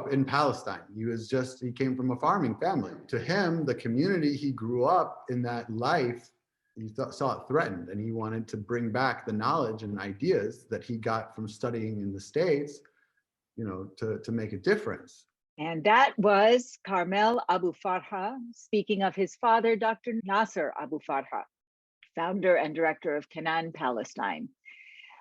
up in Palestine. He came from a farming family. To him, the community he grew up in, that life, he saw it threatened, and he wanted to bring back the knowledge and ideas that he got from studying in the States, to make a difference. And that was Kamel Abufarha speaking of his father, Dr. Nasser Abufarha, founder and director of Canaan, Palestine.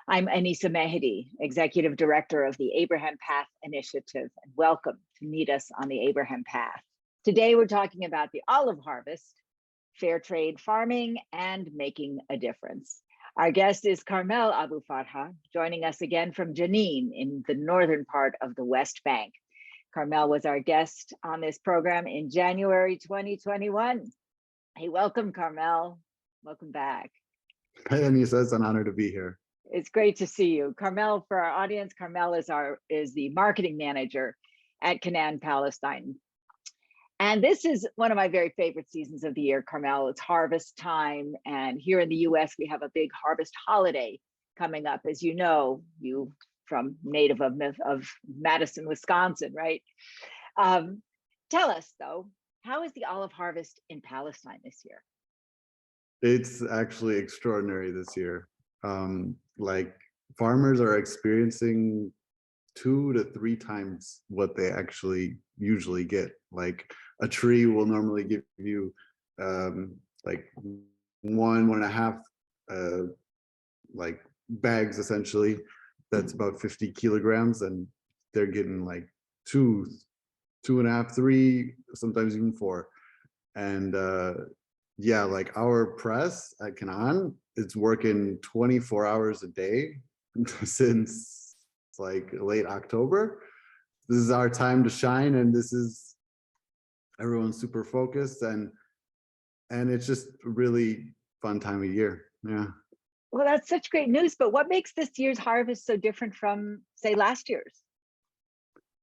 I'm Anisa Mehdi, Executive Director of the Abraham Path Initiative, and welcome to meet us on the Abraham Path. Today, we're talking about the olive harvest, fair trade farming, and making a difference. Our guest is Kamel Abufarha, joining us again from Jenin in the northern part of the West Bank. Kamel was our guest on this program in January 2021. Hey, welcome, Kamel. Welcome back. Hey, Anisa, it's an honor to be here. It's great to see you. Kamel, for our audience, Kamel is the marketing manager at Canaan, Palestine. And this is one of my very favorite seasons of the year, Kamel. It's harvest time. And here in the US, we have a big harvest holiday coming up. As you know, you from native of Madison, Wisconsin, right? Tell us though, how is the olive harvest in Palestine this year? It's actually extraordinary this year. Like, farmers are experiencing 2 to 3 times what they actually usually get. Like, a tree will normally give you like 1.5 like bags essentially. That's about 50 kilograms, and they're getting like 2.5, 3, sometimes even 4. And yeah, like our press at Canaan, it's working 24 hours a day since like late October. This is our time to shine, and this is everyone's super focused, and it's just a really fun time of year. Yeah. Well, that's such great news, but what makes this year's harvest so different from, say, last year's?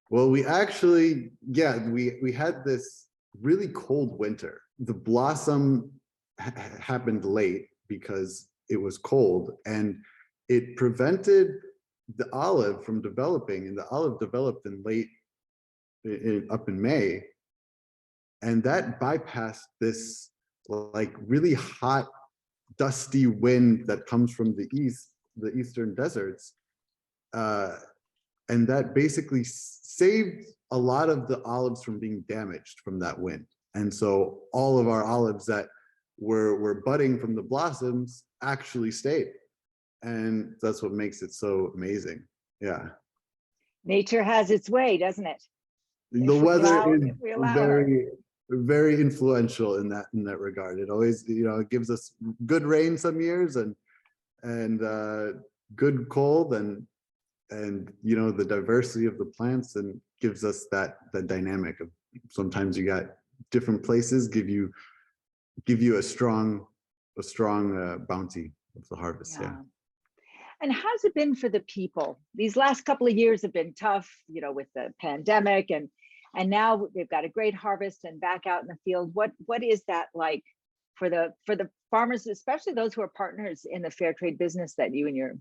Well, we actually, we had this really cold winter. The blossom happened late because it was cold, and it prevented the olive from developing, and the olive developed up in May, and that bypassed this like really hot, dusty wind that comes from the eastern deserts, and that basically saved a lot of the olives from being damaged from that wind. And so all of our olives that were budding from the blossoms actually stayed, and that's what makes it so amazing. Yeah, nature has its way, doesn't it? The weather is very, very influential in that regard. It always, it gives us good rain some years, and good cold, and the diversity of the plants, and gives us that dynamic of, sometimes you got different places give you a strong bounty of the harvest. Yeah. And how's it been for the people? These last couple of years have been tough, with the pandemic, and now they've got a great harvest and back out in the field. What is that like for the farmers, especially those who are partners in the fair trade business that you and your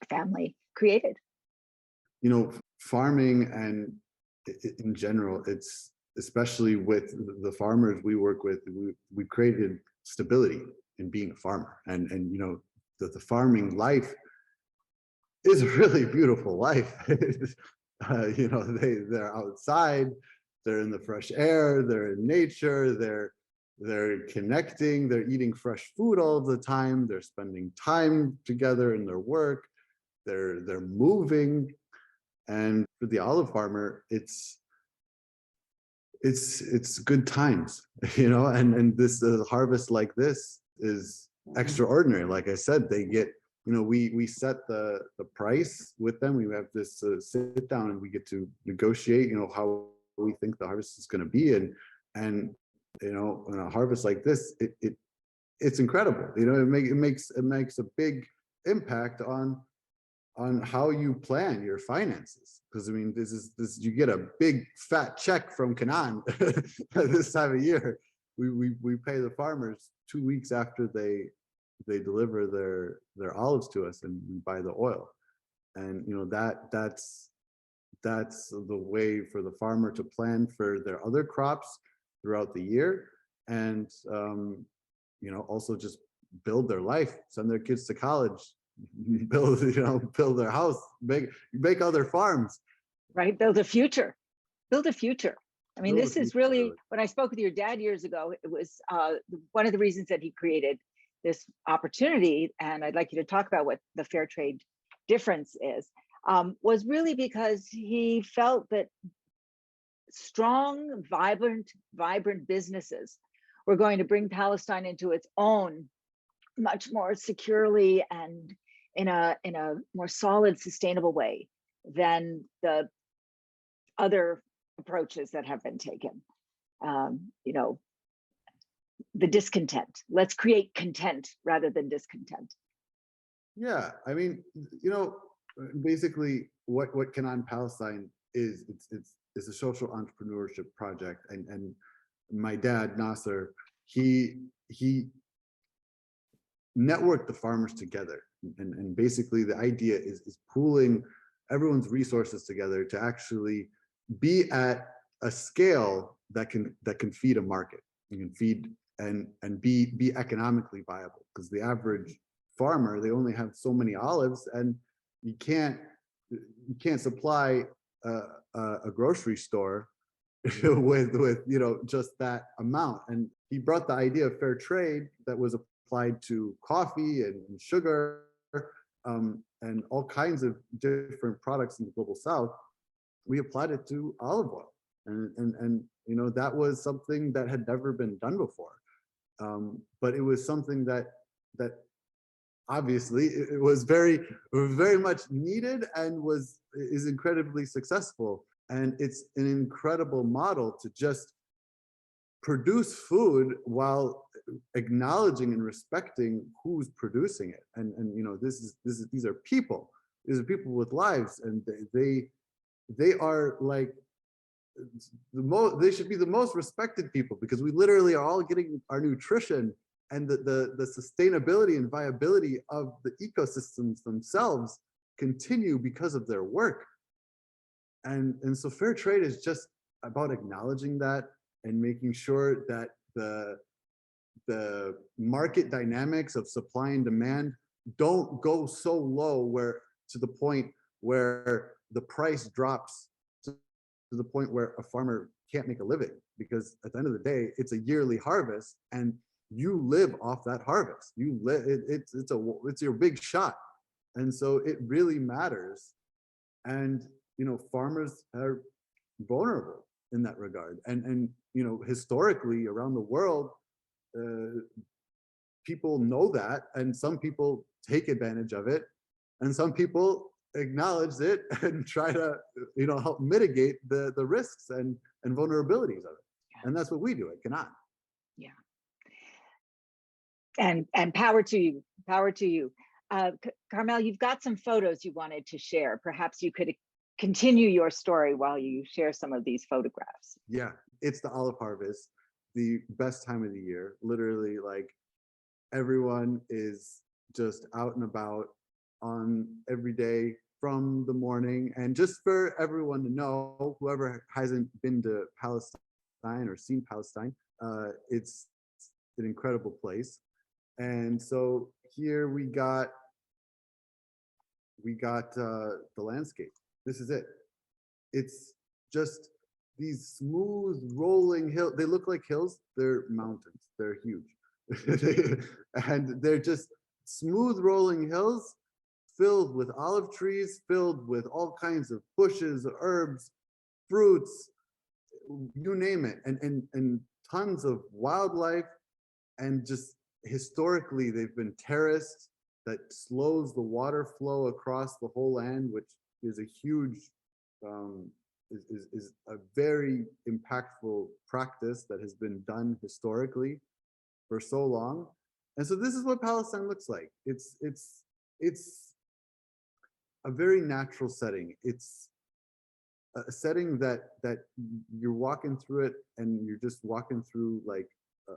family created? Farming, and in general, it's especially with the farmers we work with, we created stability in being a farmer, and the farming life is a really beautiful life. They're outside, they're in the fresh air, they're in nature, they're connecting, they're eating fresh food all the time, they're spending time together in their work, they're moving. And for the olive farmer, it's good times, and this harvest like this is extraordinary. Like I said, they get, we set the price with them. We have this sit down, and we get to negotiate, how we think the harvest is going to be, and in a harvest like this, it's incredible. It makes a big impact on how you plan your finances, because this you get a big fat check from Canaan this time of year. We pay the farmers 2 weeks after they deliver their olives to us, and we buy the oil, and that's that's the way for the farmer to plan for their other crops throughout the year, and also just build their life, send their kids to college, build their house, make other farms. Right, build a future. Build a future. I mean, Build a this is future, really, really. when I spoke with your dad years ago, it was one of the reasons that he created this opportunity, and I'd like you to talk about what the fair trade difference is, was really because he felt that strong, vibrant businesses were going to bring Palestine into its own much more securely and in a more solid, sustainable way than the other approaches that have been taken. The discontent. Let's create content rather than discontent. Yeah, I mean, basically, what Canaan Palestine is, it's a social entrepreneurship project, and my dad Nasser, he networked the farmers together, and basically the idea is pooling everyone's resources together to actually be at a scale that can feed a market. You can feed and be economically viable, because the average farmer, they only have so many olives, and you can't supply a grocery store with just that amount. And he brought the idea of fair trade that was applied to coffee and sugar, and all kinds of different products in the global south. We applied it to olive oil, and that was something that had never been done before. But it was something that obviously it was very much needed, and is incredibly successful. And it's an incredible model to just produce food while acknowledging and respecting who's producing it. And these are people. These are people with lives, and they are like they should be the most respected people, because we literally are all getting our nutrition, and the sustainability and viability of the ecosystems themselves continue because of their work. And so fair trade is just about acknowledging that, and making sure that the market dynamics of supply and demand don't go so low to the point where the price drops to the point where a farmer can't make a living, because at the end of the day, it's a yearly harvest, and you live off that harvest. It's your big shot. And so it really matters. And farmers are vulnerable in that regard. And historically around the world, people know that, and some people take advantage of it, and some people acknowledge it and try to help mitigate the risks and vulnerabilities of it. And that's what we do at Canaan. Yeah. And power to you, Karmel. You've got some photos you wanted to share. Perhaps you could continue your story while you share some of these photographs. Yeah, it's the olive harvest, the best time of the year. Literally, like, everyone is just out and about on every day from the morning. And just for everyone to know, whoever hasn't been to Palestine or seen Palestine, it's an incredible place. And so here we got the landscape. This is it. It's just these smooth rolling hills. They look like hills. They're mountains. They're huge. And they're just smooth rolling hills filled with olive trees, filled with all kinds of bushes, herbs, fruits, you name it, and tons of wildlife. And just historically, they've been terraced, that slows the water flow across the whole land, which is a huge, is a very impactful practice that has been done historically for so long. And so this is what Palestine looks like. It's a very natural setting. It's a setting that you're walking through it, and you're just walking through like a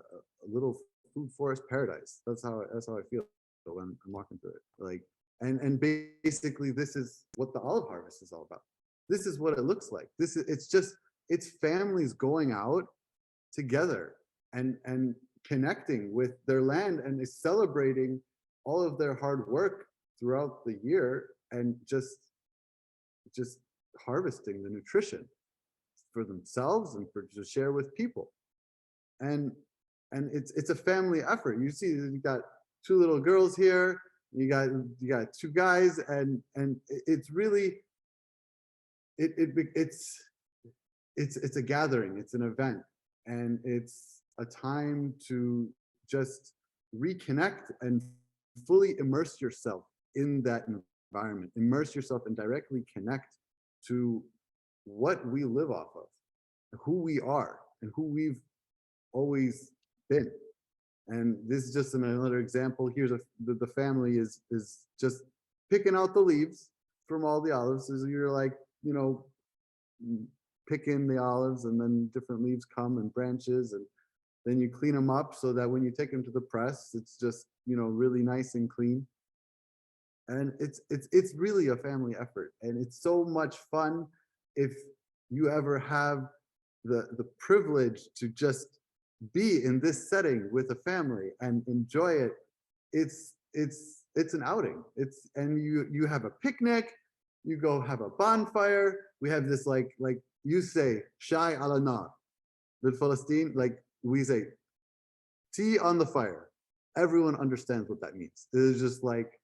little food forest paradise. That's how I feel when I'm walking through it. Like, and basically this is what the olive harvest is all about. this is what it looks like. It's families going out together and connecting with their land and is celebrating all of their hard work throughout the year, and just harvesting the nutrition for themselves and to share with people. And it's a family effort. You see, you got two little girls here, you got two guys, and it's really it's a gathering, it's an event, and it's a time to just reconnect and fully immerse yourself in that environment, immerse yourself and directly connect to what we live off of, who we are and who we've always been. And this is just another example. Here's the family is just picking out the leaves from all the olives. So you're like, picking the olives, and then different leaves come and branches, and then you clean them up so that when you take them to the press, it's just, really nice and clean. And it's really a family effort, and it's so much fun. If you ever have the privilege to just be in this setting with a family and enjoy it, it's an outing. And you have a picnic, you go have a bonfire. We have this like you say shai ala nar with Palestine, like we say tea on the fire. Everyone understands what that means. It's just like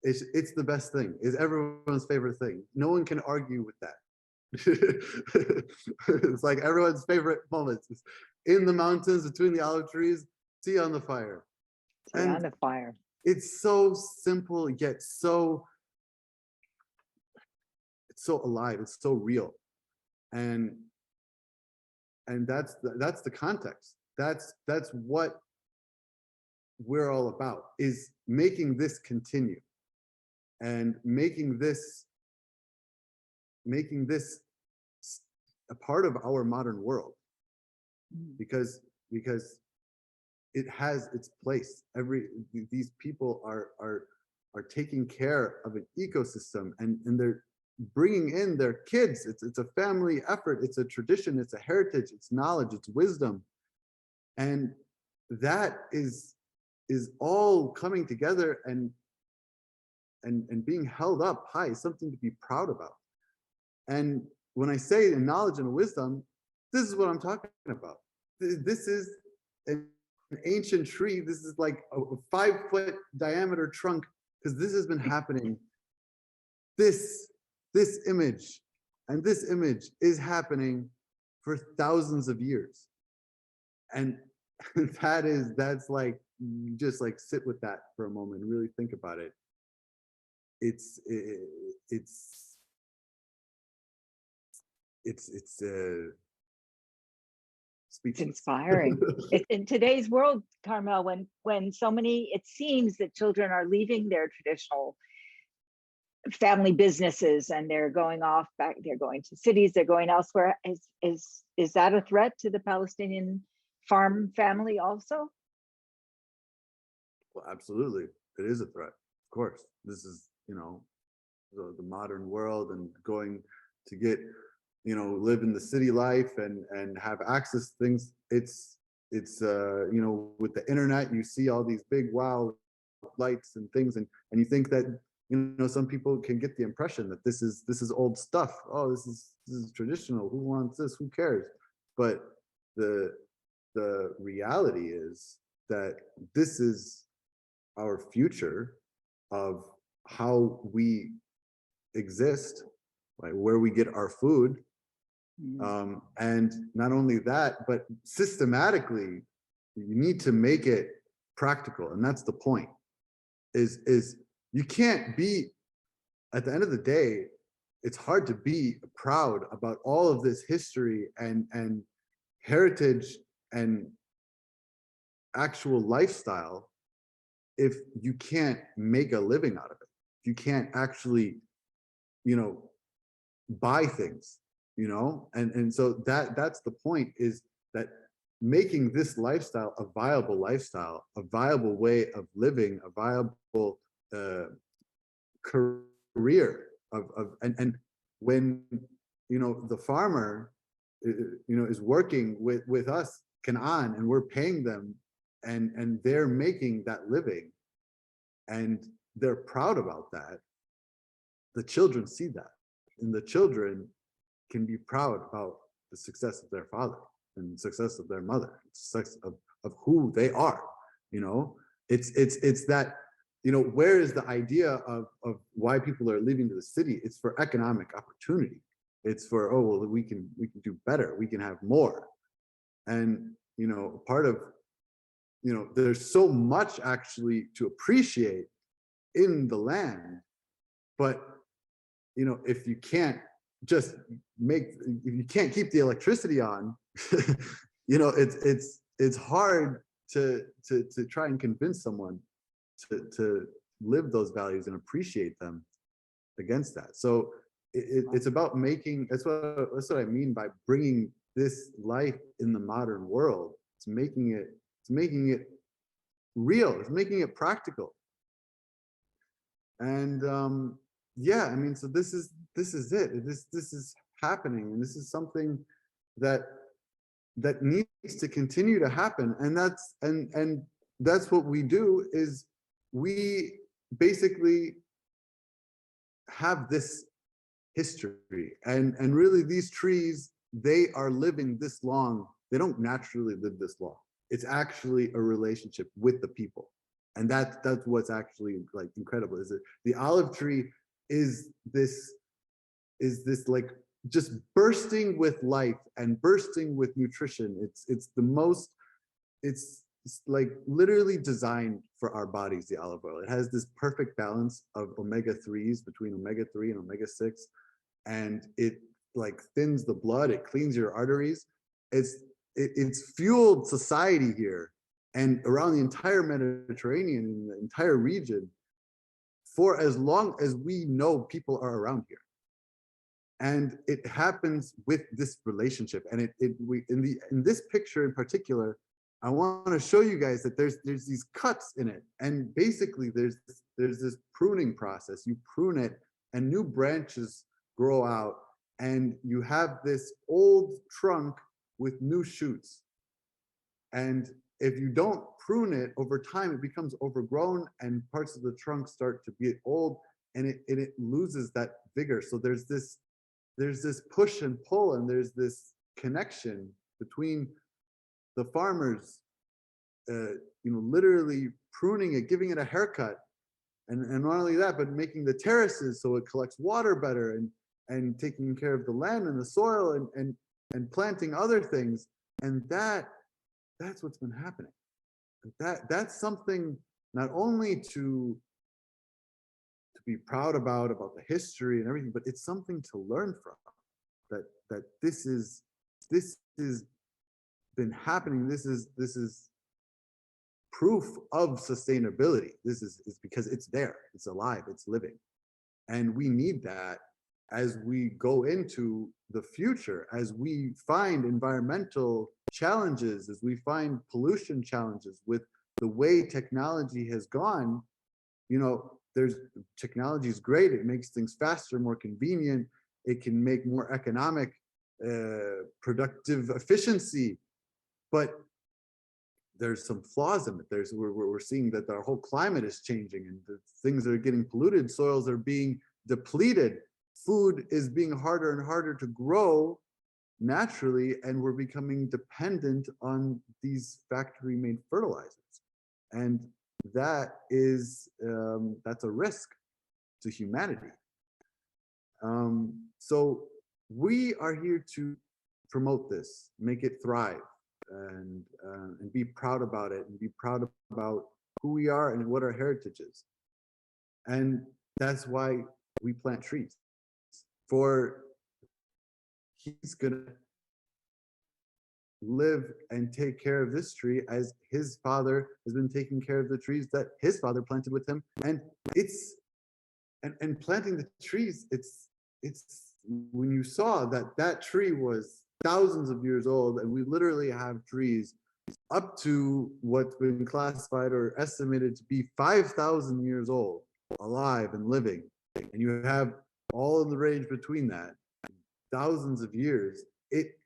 it's the best thing. It's everyone's favorite thing. No one can argue with that. It's like everyone's favorite moments. It's in the mountains between the olive trees, tea on the fire. Tea on the fire. It's so simple yet it's so alive. It's so real, and that's the context. That's what we're all about, is making this continue and making this a part of our modern world, because it has its place. These people are taking care of an ecosystem, and they're bringing in their kids. It's a family effort. It's a tradition. It's a heritage. It's knowledge. It's wisdom, and that is all coming together and being held up high, something to be proud about. And when I say knowledge and wisdom, this is what I'm talking about. This is an ancient tree. This is like a 5-foot diameter trunk, because this has been happening. This image and this image is happening for thousands of years. And that's like, you just like sit with that for a moment and really think about it. It's speechless. Inspiring. In today's world, Karmel, when so many, it seems that children are leaving their traditional family businesses and they're going off back, they're going to cities, they're going elsewhere. Is that a threat to the Palestinian farm family also? Well, absolutely. It is a threat. Of course. This is, the modern world, and going to get, live in the city life and have access to things. It's with the internet, you see all these big wow lights and things, and you think that, some people can get the impression that this is old stuff. Oh, this is traditional. Who wants this? Who cares? But the reality is that this is our future of how we exist, right? Where we get our food. And not only that, but systematically, you need to make it practical. And that's the point, is you can't be, at the end of the day, it's hard to be proud about all of this history and heritage and actual lifestyle if you can't make a living out of it. You can't actually, buy things, and so that's the point, is that making this lifestyle a viable way of living, a viable career and when the farmer, is working with us, Canaan, and we're paying them, and they're making that living, and they're proud about that. The children see that, and the children can be proud about the success of their father and the success of their mother, success of who they are. It's that, where is the idea of why people are leaving to the city? It's for economic opportunity. It's for, oh, well, we can do better, we can have more. And part of, there's so much actually to appreciate in the land, but if you can't just if you can't keep the electricity on, it's hard to try and convince someone to live those values and appreciate them against that. So it's about making, that's what I mean by bringing this life in the modern world. It's making it real. It's making it practical. And yeah, I mean, so this is it. This is happening, and this is something that needs to continue to happen. And that's what we do, is we basically have this history, and really these trees, they are living this long. They don't naturally live this long. It's actually a relationship with the people. And that's what's actually like incredible, is that the olive tree is this like just bursting with life and bursting with nutrition. It's like literally designed for our bodies, the olive oil. It has this perfect balance of omega-3s, between omega-3 and omega-6, and it like thins the blood, it cleans your arteries. It's fueled society here and around the entire Mediterranean, in the entire region, for as long as we know people are around here. And it happens with this relationship. And in this picture in particular, I want to show you guys that there's these cuts in it, and basically there's this pruning process. You prune it, and new branches grow out, and you have this old trunk with new shoots. And if you don't prune it, over time it becomes overgrown, and parts of the trunk start to get old, and it loses that vigor. So there's this push and pull, and there's this connection between the farmers, literally pruning it, giving it a haircut, and not only that, but making the terraces so it collects water better, and taking care of the land and the soil, and planting other things. And that's what's been happening. That's something not only to be proud about the history and everything, but it's something to learn from. That this is been happening. This is proof of sustainability. This is because it's there, it's alive, it's living. And we need that as we go into the future, as we find environmental challenges, as we find pollution challenges with the way technology has gone. Technology is great. It makes things faster, more convenient. It can make more economic, productive efficiency, but there's some flaws in it. We're seeing that our whole climate is changing, and the things are getting polluted. Soils are being depleted. Food is being harder and harder to grow naturally, and we're becoming dependent on these factory-made fertilizers. And that is that's a risk to humanity. So we are here to promote this, make it thrive, and be proud about it, and be proud about who we are and what our heritage is. And that's why we plant trees. For he's gonna live and take care of this tree as his father has been taking care of the trees that his father planted with him. And planting the trees, it's when you saw that tree was thousands of years old, and we literally have trees up to what's been classified or estimated to be 5,000 years old, alive and living. And you have all in the range between that. thousands of years, it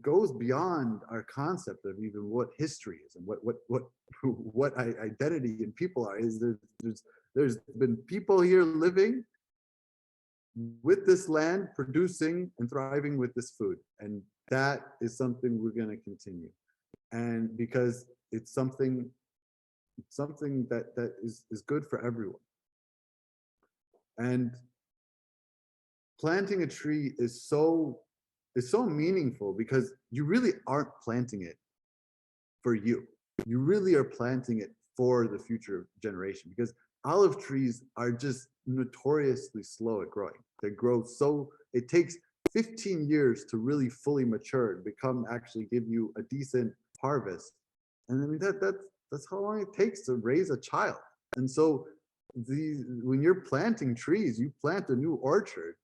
goes beyond our concept of even what history is and what identity and people are. Is there's been people here living with this land, producing and thriving with this food, and that is something we're going to continue. And because it's something that is good for everyone. And planting a tree is so meaningful because you really aren't planting it for you. You really are planting it for the future generation, because olive trees are just notoriously slow at growing. They grow it takes 15 years to really fully mature and become actually give you a decent harvest. And I mean that's how long it takes to raise a child. And so when you're planting trees, you plant a new orchard,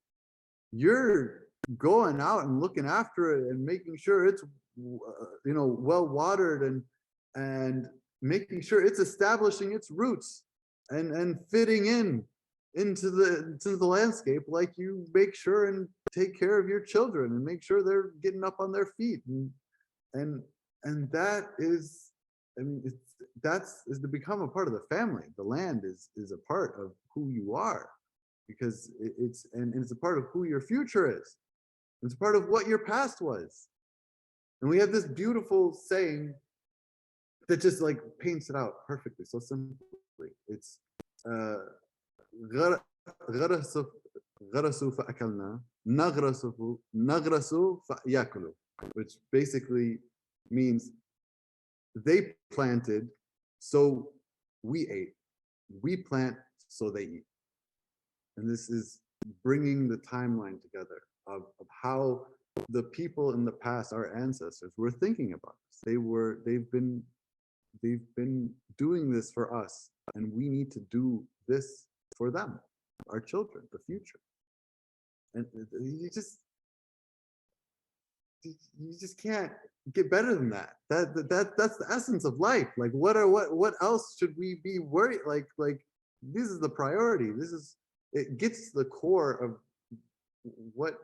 you're going out and looking after it and making sure it's well watered, and making sure it's establishing its roots and fitting into the landscape, like you make sure and take care of your children and make sure they're getting up on their feet, and that is, I mean, that's to become a part of the family. The land is a part of who you are, because it's a part of who your future is. It's part of what your past was. And we have this beautiful saying that just like paints it out perfectly, so simply. It's غرسوا غرسوا فأكلنا نغرسوا فيأكلوا, which basically means they planted, so we ate. We plant, so they eat. And this is bringing the timeline together of how the people in the past, our ancestors, were thinking about this. They've been doing this for us, and we need to do this for them, our children, the future. And you just can't get better than that. That's the essence of life. Like what else should we be worried? Like this is the priority. It gets to the core of what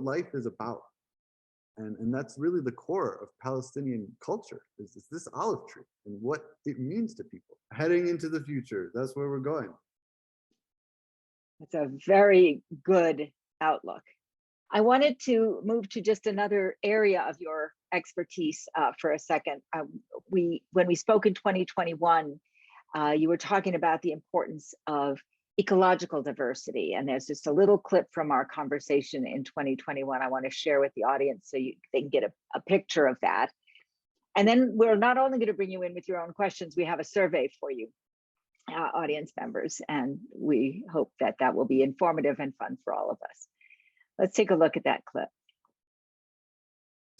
life is about. And that's really the core of Palestinian culture, is this olive tree and what it means to people. Heading into the future, that's where we're going. It's a very good outlook. I wanted to move to just another area of your expertise for a second. When we spoke in 2021, you were talking about the importance of ecological diversity. And there's just a little clip from our conversation in 2021 I want to share with the audience so they can get a picture of that. And then we're not only going to bring you in with your own questions, we have a survey for you, audience members, and we hope that that will be informative and fun for all of us. Let's take a look at that clip.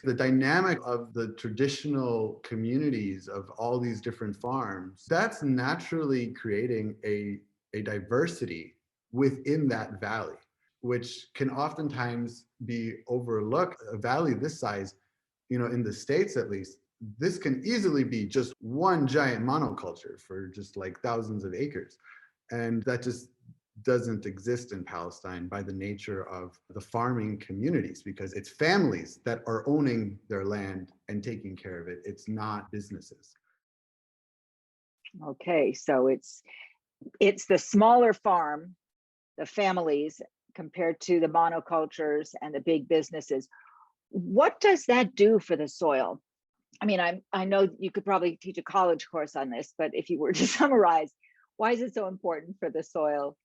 The dynamic of the traditional communities of all these different farms, that's naturally creating a diversity within that valley, which can oftentimes be overlooked. A valley this size, in the States at least, this can easily be just one giant monoculture for just like thousands of acres. And that just doesn't exist in Palestine by the nature of the farming communities, because it's families that are owning their land and taking care of it. It's not businesses. Okay, so it's the smaller farm, the families, compared to the monocultures and the big businesses. What does that do for the soil? I mean, I know you could probably teach a college course on this, but if you were to summarize, why is it so important for the soil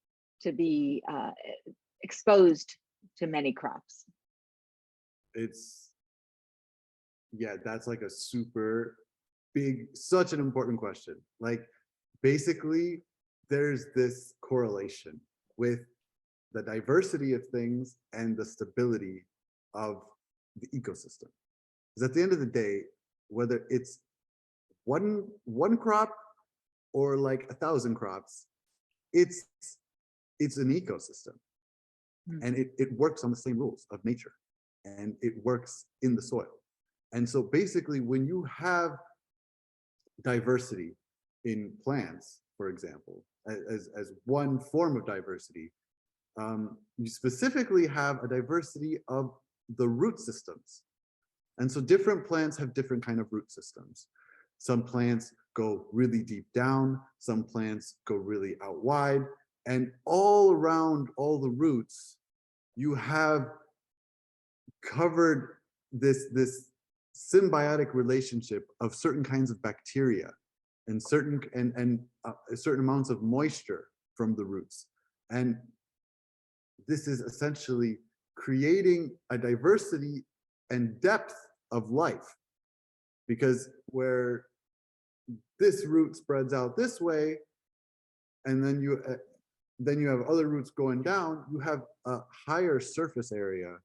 to be exposed to many crops? That's like a super big, such an important question. Like, basically, there's this correlation with the diversity of things and the stability of the ecosystem. Because at the end of the day, whether it's one crop or like 1,000 crops, it's an ecosystem. And it works on the same rules of nature, and it works in the soil. And so basically, when you have diversity in plants, for example, as one form of diversity, you specifically have a diversity of the root systems. And so different plants have different kind of root systems. Some plants go really deep down, some plants go really out wide, and all around all the roots, you have covered this symbiotic relationship of certain kinds of bacteria and certain certain amounts of moisture from the roots. And this is essentially creating a diversity and depth of life, because where this root spreads out this way, and then you have other roots going down, you have a higher surface area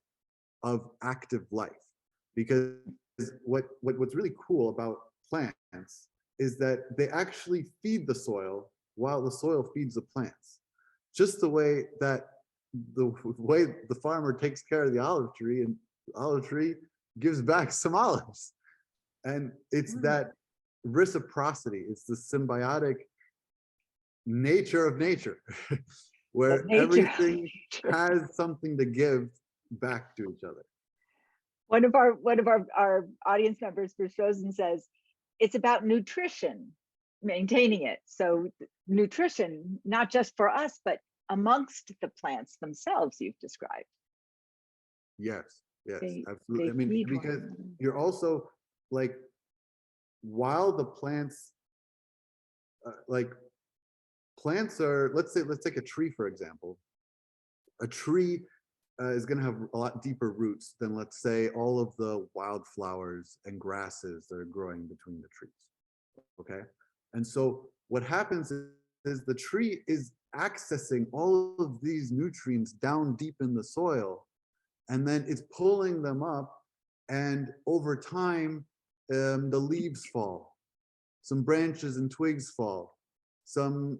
of active life. Because what's really cool about plants is that they actually feed the soil while the soil feeds the plants. Just the way that the way the farmer takes care of the olive tree, and the olive tree gives back some olives. And it's that reciprocity, it's the symbiotic nature of nature, where everything has something to give back to each other. One of our audience members, Chosen, says it's about nutrition, maintaining it. So nutrition, not just for us, but amongst the plants themselves, you've described. Yes, absolutely. I mean, because you're also like, while the plants, plants are, let's take a tree, for example. A tree is going to have a lot deeper roots than, let's say, all of the wildflowers and grasses that are growing between the trees. Okay. And so what happens is the tree is accessing all of these nutrients down deep in the soil, and then it's pulling them up, and over time, the leaves fall, some branches and twigs fall, some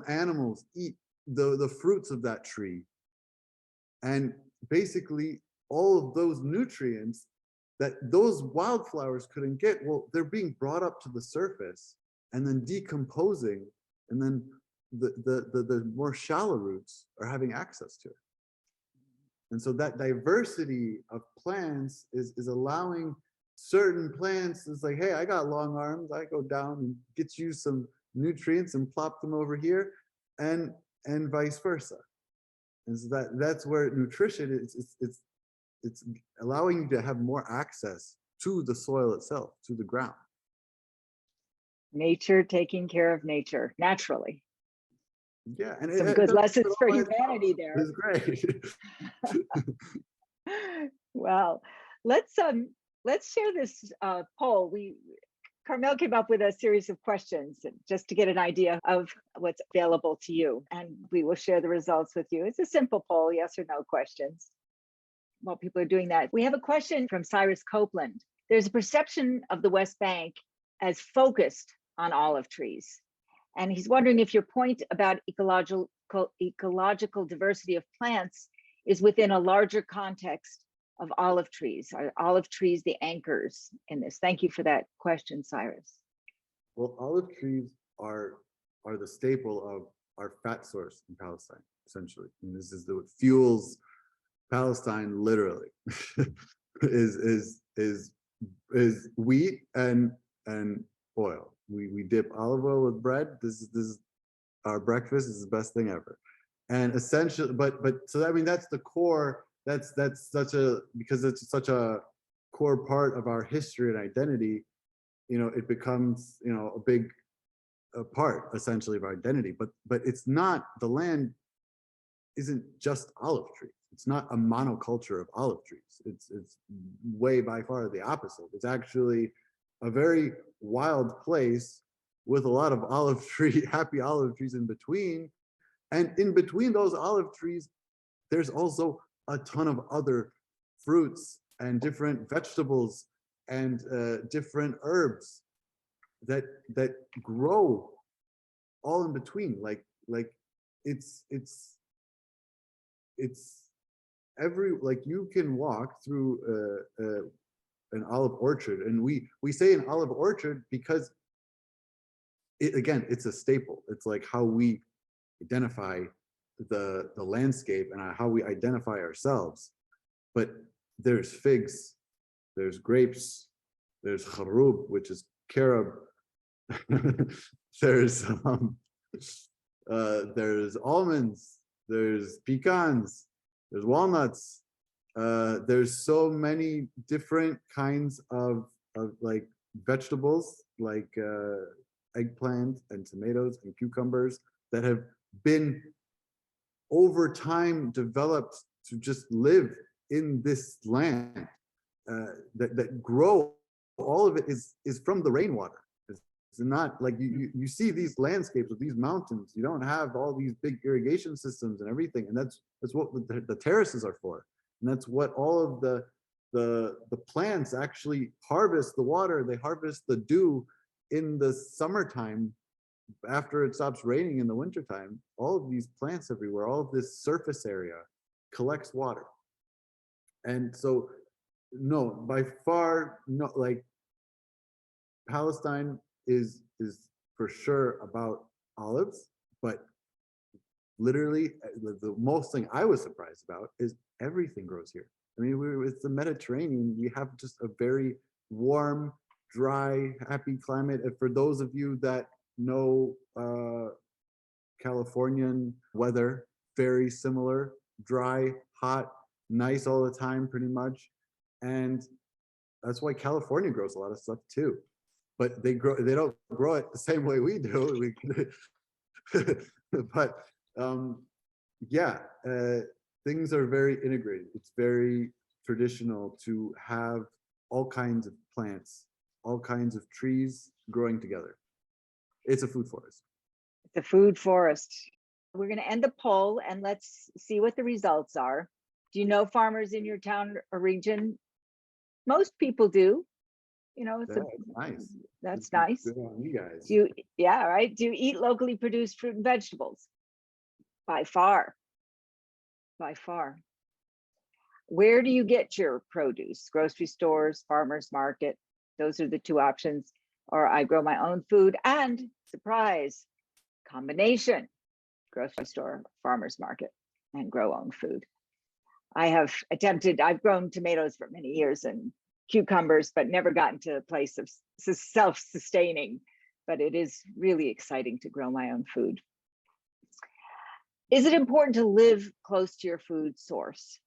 animals eat the fruits of that tree. And basically all of those nutrients that those wildflowers couldn't get, well, they're being brought up to the surface and then decomposing, and then the more shallow roots are having access to it. And so that diversity of plants is allowing certain plants, it's like, hey, I got long arms, I go down and get you some nutrients and plop them over here, and vice versa. And so that's where nutrition is, it's allowing you to have more access to the soil itself, to the ground. Nature taking care of nature naturally. Yeah, and some good lessons for humanity there. It's great. Well, let's share this poll. Karmel came up with a series of questions just to get an idea of what's available to you, and we will share the results with you. It's a simple poll, yes or no questions. While people are doing that, we have a question from Cyrus Copeland. There's a perception of the West Bank as focused on olive trees. And he's wondering if your point about ecological diversity of plants is within a larger context of olive trees. Are olive trees the anchors in this? Thank you for that question, Cyrus. Well, olive trees are the staple of our fat source in Palestine, essentially. And this is what fuels Palestine, literally. is wheat and oil. We dip olive oil with bread. This is our breakfast. This is the best thing ever. And essentially, but so I mean, that's the core. That's because it's such a core part of our history and identity. You know, it becomes, you know, a big part essentially of our identity. But it's not, the land isn't just olive trees. It's not a monoculture of olive trees. It's way by far the opposite. It's actually a very wild place with a lot of happy olive trees in between. And in between those olive trees, there's also a ton of other fruits and different vegetables and different herbs that grow all in between. Like it's every, like, you can walk through an olive orchard, and we say an olive orchard because again, it's a staple. It's like how we identify the landscape and how we identify ourselves. But there's figs, there's grapes, there's kharub, which is carob. there's there's almonds, there's pecans, there's walnuts. There's so many different kinds of like vegetables, like eggplant and tomatoes and cucumbers that have been over time developed to just live in this land, that grow. All of it is from the rainwater. It's not like you see these landscapes with these mountains. You don't have all these big irrigation systems and everything, and that's what the terraces are for. And that's what all of the plants actually harvest the water. They harvest the dew in the summertime after it stops raining in the wintertime. All of these plants everywhere, all of this surface area collects water. And so, no, by far, no, like Palestine is for sure about olives, but literally the most thing I was surprised about is everything grows here. I mean, it's the Mediterranean. We have just a very warm, dry, happy climate. And for those of you that know Californian weather, very similar, dry, hot, nice all the time, pretty much. And that's why California grows a lot of stuff too. But they don't grow it the same way we do. But yeah, things are very integrated. It's very traditional to have all kinds of plants, all kinds of trees growing together. It's a food forest. It's a food forest. We're going to end the poll and let's see what the results are. Do you know farmers in your town or region? Most people do. You know, it's nice. That's nice. Good on you guys. Yeah, right. Do you eat locally produced fruit and vegetables? By far. By far. Where do you get your produce? Grocery stores, farmers market. Those are the two options. Or I grow my own food, and surprise, combination, grocery store, farmers market, and grow own food. I've grown tomatoes for many years and cucumbers, but never gotten to a place of self-sustaining. But it is really exciting to grow my own food. Is it important to live close to your food source?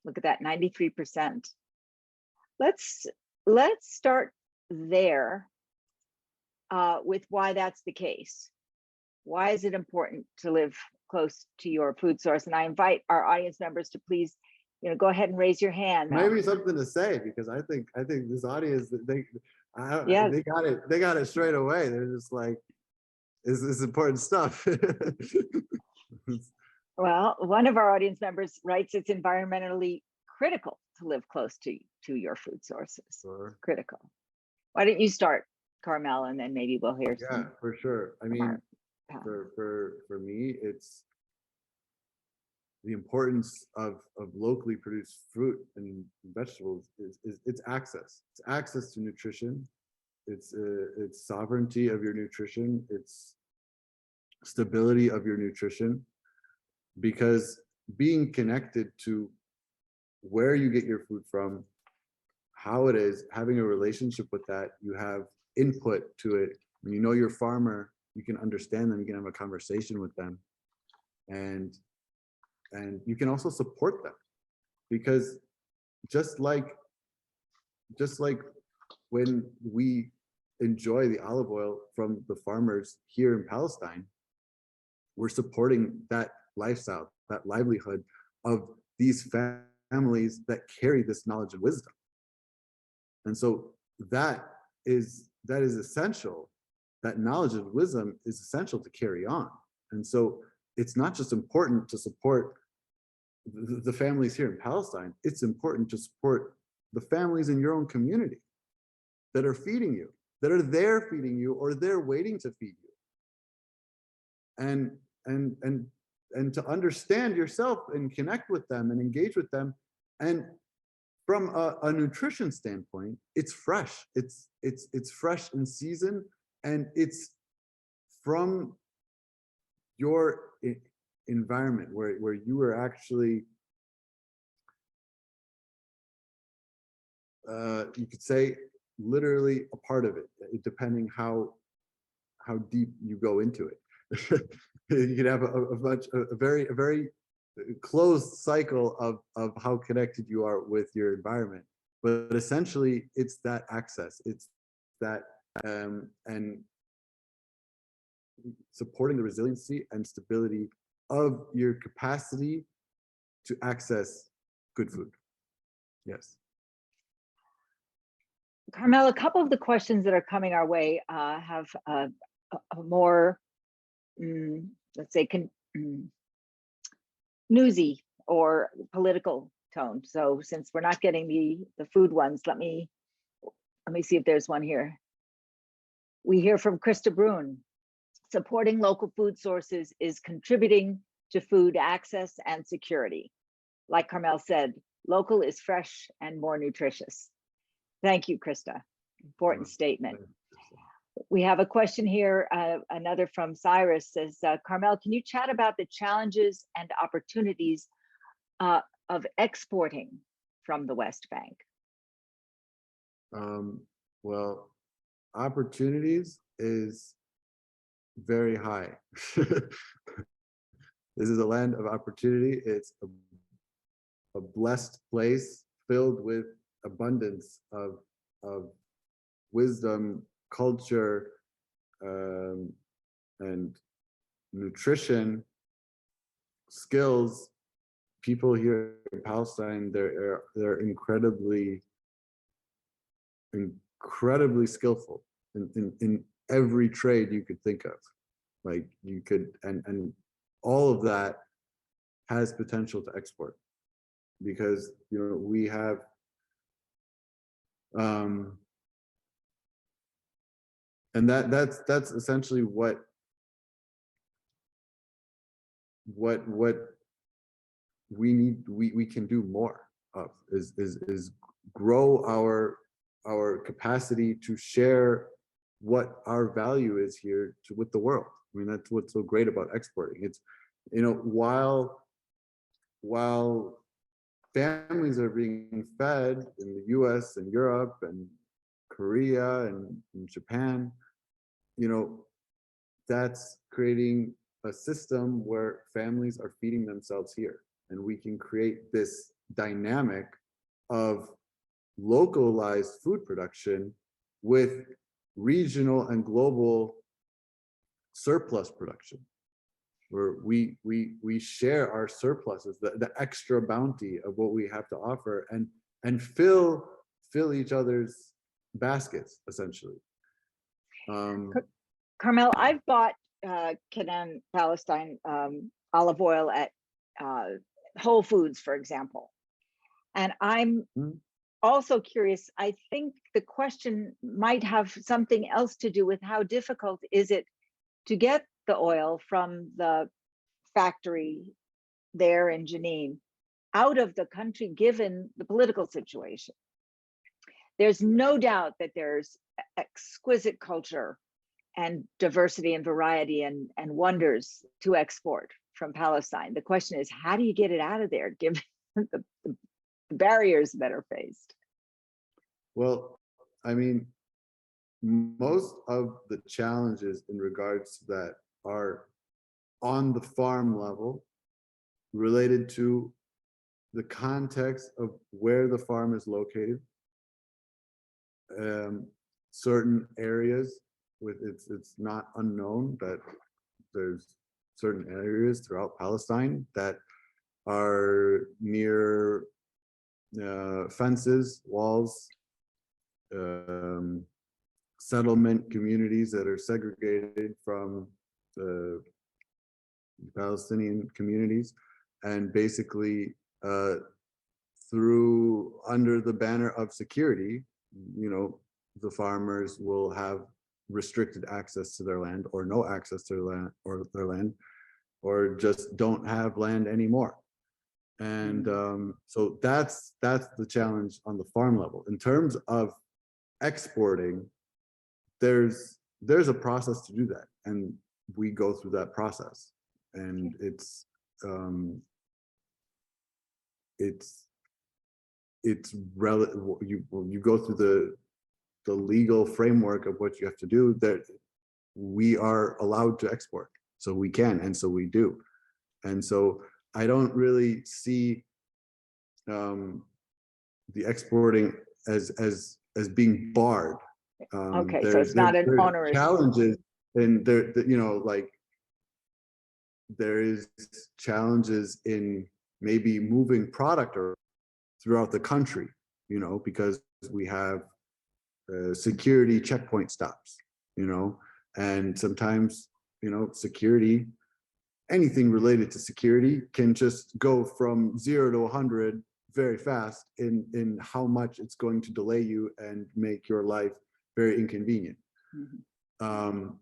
Look at that, 93%. Let's start there with why that's the case. Why is it important to live close to your food source? And I invite our audience members to please, go ahead and raise your hand. Maybe something to say, because I think this audience, they got it straight away. They're just like, it's important stuff. Well, one of our audience members writes it's environmentally critical to live close to your food sources. Sure. Critical. Why don't you start, Karmel, and then maybe we'll hear some. Yeah, for sure. I mean, for me, it's the importance of locally produced fruit and vegetables is it's access. It's access to nutrition. It's sovereignty of your nutrition. It's stability of your nutrition, because being connected to where you get your food from, how it is, having a relationship with that, you have input to it. When you know your farmer, you can understand them, you can have a conversation with them, and you can also support them, because just like when we enjoy the olive oil from the farmers here in Palestine, we're supporting that lifestyle, that livelihood of these families that carry this knowledge and wisdom. And so that is essential. That knowledge and wisdom is essential to carry on. And so it's not just important to support the families here in Palestine, it's important to support the families in your own community that are feeding you, that are there feeding you, or they're waiting to feed you. And to understand yourself and connect with them and engage with them. And from a nutrition standpoint, it's fresh. It's fresh in season, and it's from your environment where you were actually, you could say, literally a part of it, depending how deep you go into it. You could have a very closed cycle of how connected you are with your environment. But essentially, it's that access. It's that and supporting the resiliency and stability of your capacity to access good food. Yes. Karmel, a couple of the questions that are coming our way have a more, let's say, newsy or political tone. So since we're not getting the food ones, let me see if there's one here. We hear from Krista Brun. Supporting local food sources is contributing to food access and security. Like Karmel said, local is fresh and more nutritious. Thank you, Krista. Important statement. We have a question here, another from Cyrus says, Karmel, can you chat about the challenges and opportunities of exporting from the West Bank? Well, opportunities is very high. This is a land of opportunity. It's a blessed place filled with abundance of wisdom, culture, and nutrition, skills. People here in Palestine, they're incredibly skillful in every trade you could think of. Like you could, and all of that has potential to export, because we have and that's essentially what we need. We can do more of is grow our capacity to share what our value is here with the world. I mean, that's what's so great about exporting. It's while families are being fed in the US and Europe and Korea and Japan, that's creating a system where families are feeding themselves here. And we can create this dynamic of localized food production with regional and global surplus production, where we share our surpluses, the extra bounty of what we have to offer, and fill each other's baskets, essentially. Karmel, I've bought Canaan, Palestine olive oil at Whole Foods, for example. And I'm also curious, I think the question might have something else to do with how difficult is it to get the oil from the factory there in Jenin out of the country, given the political situation. There's no doubt that there's exquisite culture and diversity and variety and wonders to export from Palestine. The question is, how do you get it out of there, given the barriers that are faced? Well, I mean, most of the challenges in regards to that are on the farm level, related to the context of where the farm is located. Certain areas with it's not unknown that there's certain areas throughout Palestine that are near fences, walls, settlement communities that are segregated from the Palestinian communities, and basically through under the banner of security, the farmers will have restricted access to their land, or no access to their land, or just don't have land anymore. And so that's the challenge on the farm level. In terms of exporting, there's a process to do that, and we go through that process, and it's it's you go through the legal framework of what you have to do, that we are allowed to export, so we can, and so we do. And so I don't really see the exporting as being barred. Okay, so it's not an onerous challenges, and like there is challenges in maybe moving product or throughout the country, because we have security checkpoint stops, and sometimes, security, anything related to security can just go from 0 to 100 very fast in how much it's going to delay you and make your life very inconvenient,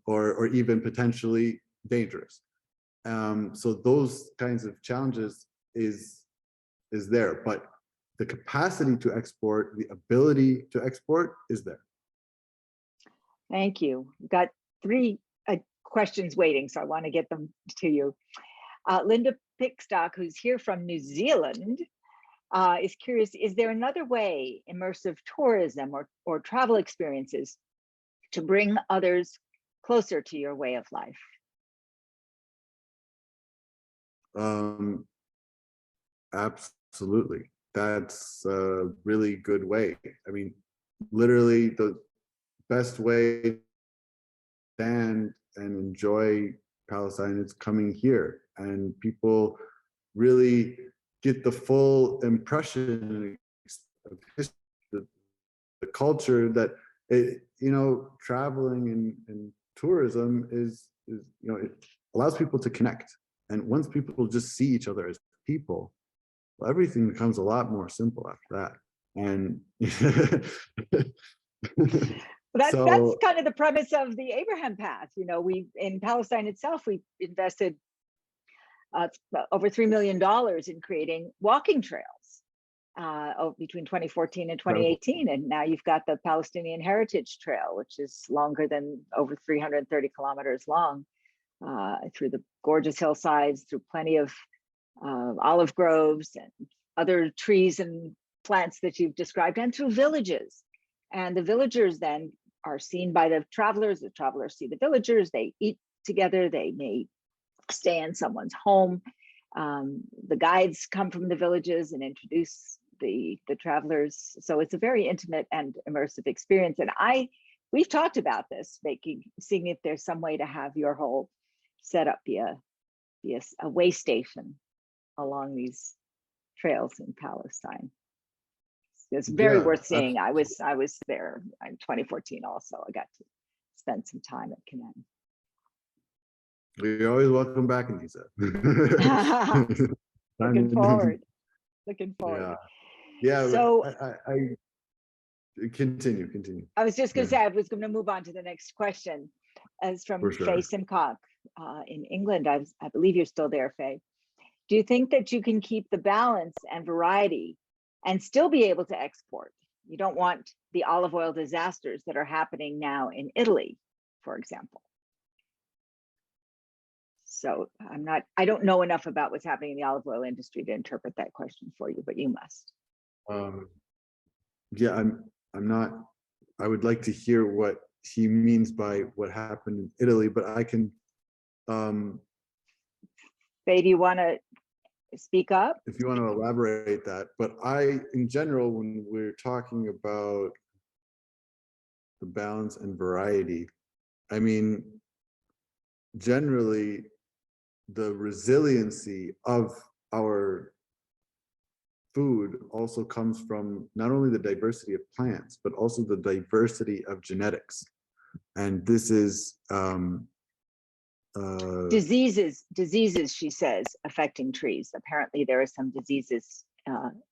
or even potentially dangerous. So those kinds of challenges is there, but the capacity to export, the ability to export is there. Thank you. We've got 3 questions waiting, so I want to get them to you. Linda Pickstock, who's here from New Zealand, is curious, is there another way immersive tourism or travel experiences to bring others closer to your way of life? Absolutely. That's a really good way. I mean, literally the best way to stand and enjoy Palestine is coming here, and people really get the full impression of history, the culture that traveling and tourism is it allows people to connect, and once people just see each other as people, well, everything becomes a lot more simple after that. And that's kind of the premise of the Abraham Path. We in Palestine itself, we invested over $3 million in creating walking trails between 2014 and 2018. And now you've got the Palestinian Heritage Trail, which is longer than over 330 kilometers long, through the gorgeous hillsides, through plenty of olive groves and other trees and plants that you've described, and through villages. And the villagers then are seen by the travelers see the villagers, they eat together, they may stay in someone's home. The guides come from the villages and introduce the travelers. So it's a very intimate and immersive experience. And we've talked about this, seeing if there's some way to have your whole setup be a way station along these trails in Palestine. It's very worth seeing. I was there in 2014 also. I got to spend some time at Kamel. You're always welcome back, Anisa. Looking forward. Yeah. So I continue. I was just going to say, I was going to move on to the next question, as from Faye Simcock in England. I believe you're still there, Faye. Do you think that you can keep the balance and variety and still be able to export? You don't want the olive oil disasters that are happening now in Italy, for example. So I don't know enough about what's happening in the olive oil industry to interpret that question for you, but you must. Yeah, I'm not, I would like to hear what he means by what happened in Italy, but I can. Faye, do you want to speak up? If you want to elaborate that, but in general, when we're talking about the balance and variety, I mean, generally, the resiliency of our food also comes from not only the diversity of plants, but also the diversity of genetics. And this is diseases, she says, affecting trees. Apparently there are some diseases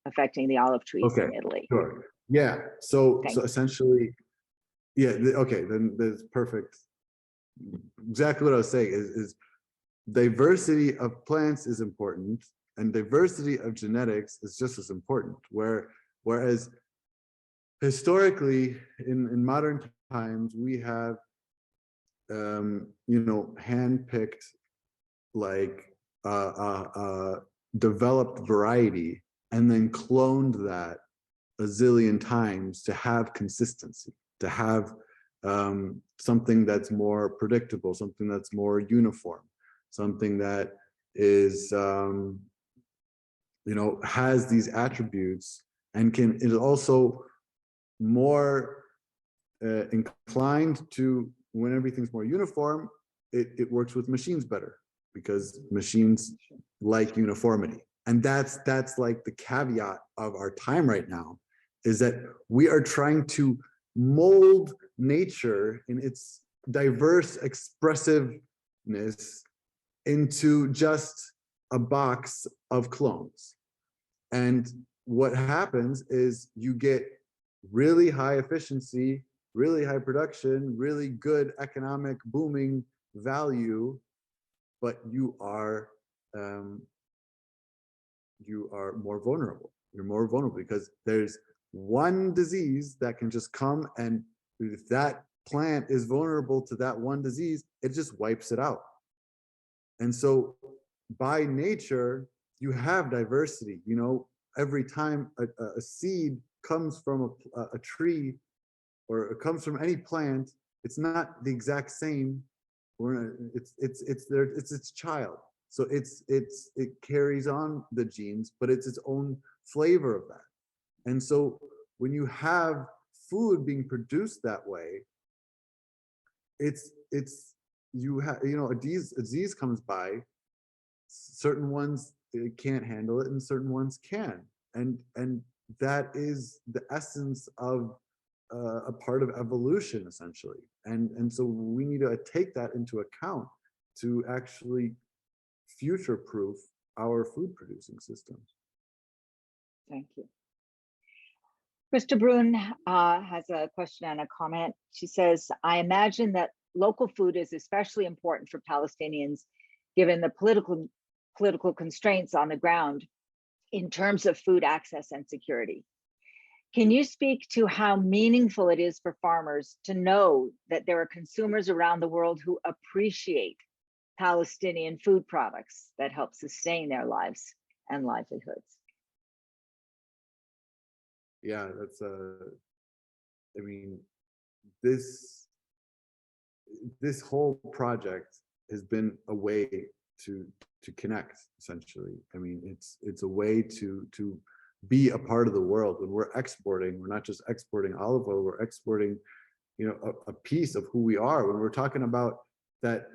affecting the olive trees in Italy. Sure. Yeah. So essentially, yeah. Okay. Then there's perfect. Exactly what I was saying is diversity of plants is important, and diversity of genetics is just as important. Whereas historically, in modern times, we have handpicked like developed variety and then cloned that a zillion times to have consistency, to have something that's more predictable, something that's more uniform, something that is has these attributes and is also more inclined to, when everything's more uniform, it works with machines better because machines like uniformity. And that's like the caveat of our time right now, is that we are trying to mold nature in its diverse expressiveness into just a box of clones. And what happens is you get really high efficiency, really high production, really good economic booming value, but you are more vulnerable. You're more vulnerable because there's one disease that can just come, and if that plant is vulnerable to that one disease, it just wipes it out. And so by nature, you have diversity. Every time a seed comes from a tree, or it comes from any plant, it's not the exact same. It's its child. So it carries on the genes, but it's its own flavor of that. And so when you have food being produced that way, a disease comes by, certain ones can't handle it and certain ones can. And that is the essence of a part of evolution, essentially. And so we need to take that into account to actually future-proof our food producing systems. Thank you. Krista Brun has a question and a comment. She says, I imagine that local food is especially important for Palestinians, given the political constraints on the ground in terms of food access and security. Can you speak to how meaningful it is for farmers to know that there are consumers around the world who appreciate Palestinian food products that help sustain their lives and livelihoods? Yeah, that's I mean, this whole project has been a way to connect, essentially. I mean, it's a way to be a part of the world. When we're exporting, we're not just exporting olive oil, we're exporting, a piece of who we are. When we're talking about that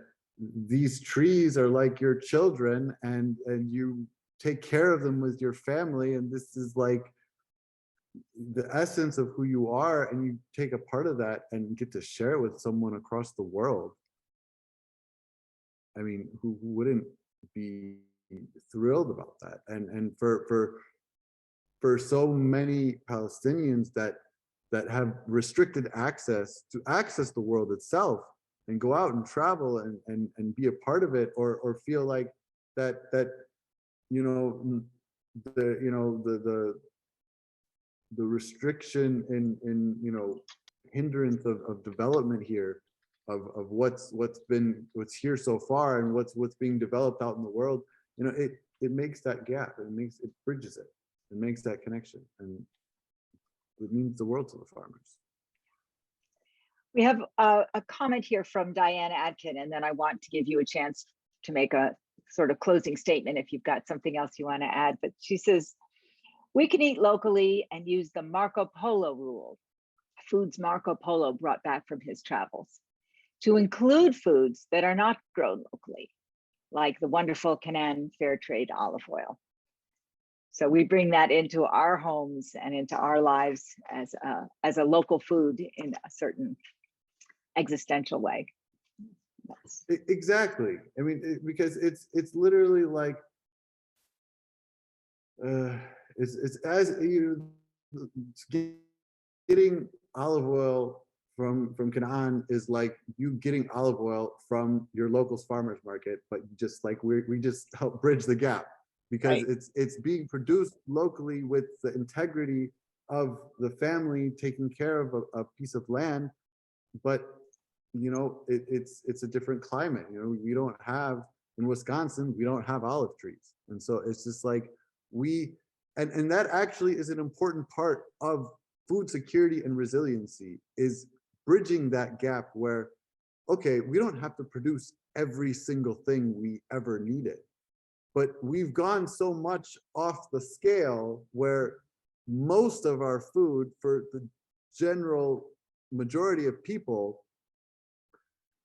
these trees are like your children, and you take care of them with your family, and this is like the essence of who you are, and you take a part of that and get to share it with someone across the world. I mean, who wouldn't be thrilled about that? And for so many Palestinians that have restricted access the world itself, and go out and travel and be a part of it, or feel like that the restriction in hindrance of development here, of what's here so far and what's being developed out in the world, it makes that gap, it bridges it, makes that connection, and it means the world to the farmers. We have a comment here from Diane Adkin, and then I want to give you a chance to make a sort of closing statement if you've got something else you want to add. But she says, we can eat locally and use the Marco Polo rule, foods Marco Polo brought back from his travels, to include foods that are not grown locally, like the wonderful Canaan fair trade olive oil. So we bring that into our homes and into our lives as a local food in a certain existential way. Exactly. I mean, because it's literally like it's as getting olive oil from Canaan is like you getting olive oil from your local farmers market, but just like we just help bridge the gap, because right. it's being produced locally with the integrity of the family taking care of a piece of land, but it's a different climate. We don't have in Wisconsin, we don't have olive trees. And so it's just like and that actually is an important part of food security and resiliency, is bridging that gap where, okay, we don't have to produce every single thing we ever needed, but we've gone so much off the scale where most of our food for the general majority of people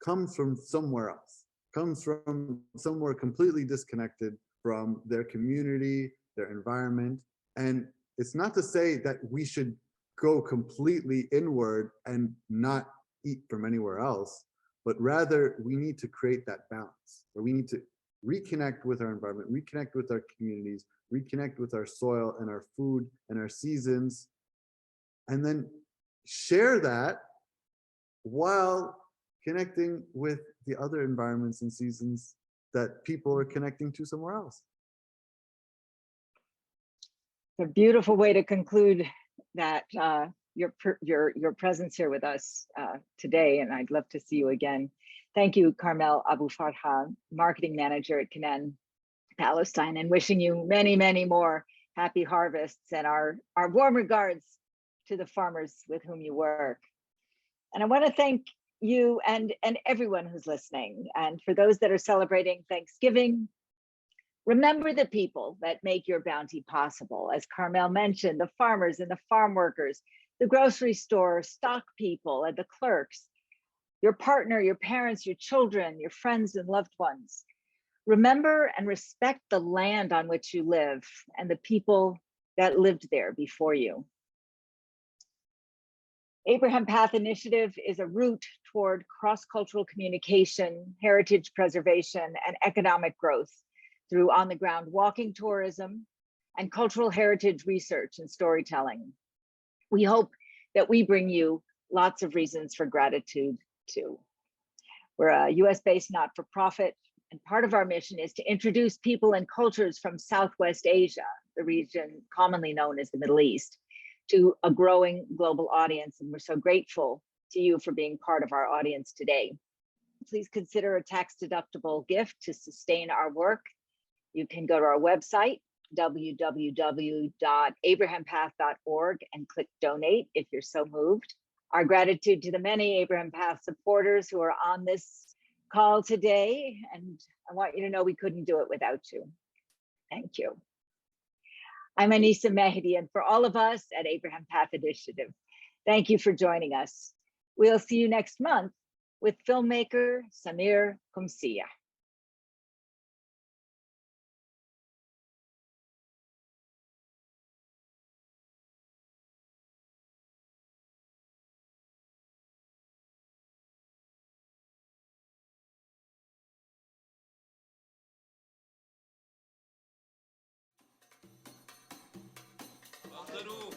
comes from somewhere else, comes from somewhere completely disconnected from their community, their environment. And it's not to say that we should go completely inward and not eat from anywhere else, but rather we need to create that balance, or we need to reconnect with our environment, reconnect with our communities, reconnect with our soil and our food and our seasons, and then share that while connecting with the other environments and seasons that people are connecting to somewhere else. It's a beautiful way to conclude that your presence here with us today, and I'd love to see you again. Thank you, Kamel Abufarha, Marketing Manager at Canaan, Palestine, and wishing you many, many more happy harvests, and our warm regards to the farmers with whom you work. And I want to thank you and everyone who's listening. And for those that are celebrating Thanksgiving, remember the people that make your bounty possible. As Karmel mentioned, the farmers and the farm workers, the grocery store stock people and the clerks, your partner, your parents, your children, your friends and loved ones. Remember and respect the land on which you live and the people that lived there before you. Abraham Path Initiative is a route toward cross-cultural communication, heritage preservation, and economic growth through on-the-ground walking tourism and cultural heritage research and storytelling. We hope that we bring you lots of reasons for gratitude too. We're a US-based not-for-profit, and part of our mission is to introduce people and cultures from Southwest Asia, the region commonly known as the Middle East, to a growing global audience. And we're so grateful to you for being part of our audience today. Please consider a tax-deductible gift to sustain our work. You can go to our website, www.abrahampath.org, and click donate if you're so moved. Our gratitude to the many Abraham Path supporters who are on this call today. And I want you to know we couldn't do it without you. Thank you. I'm Anisa Mehdi, and for all of us at Abraham Path Initiative, thank you for joining us. We'll see you next month with filmmaker Samir Kumsiya. احضروا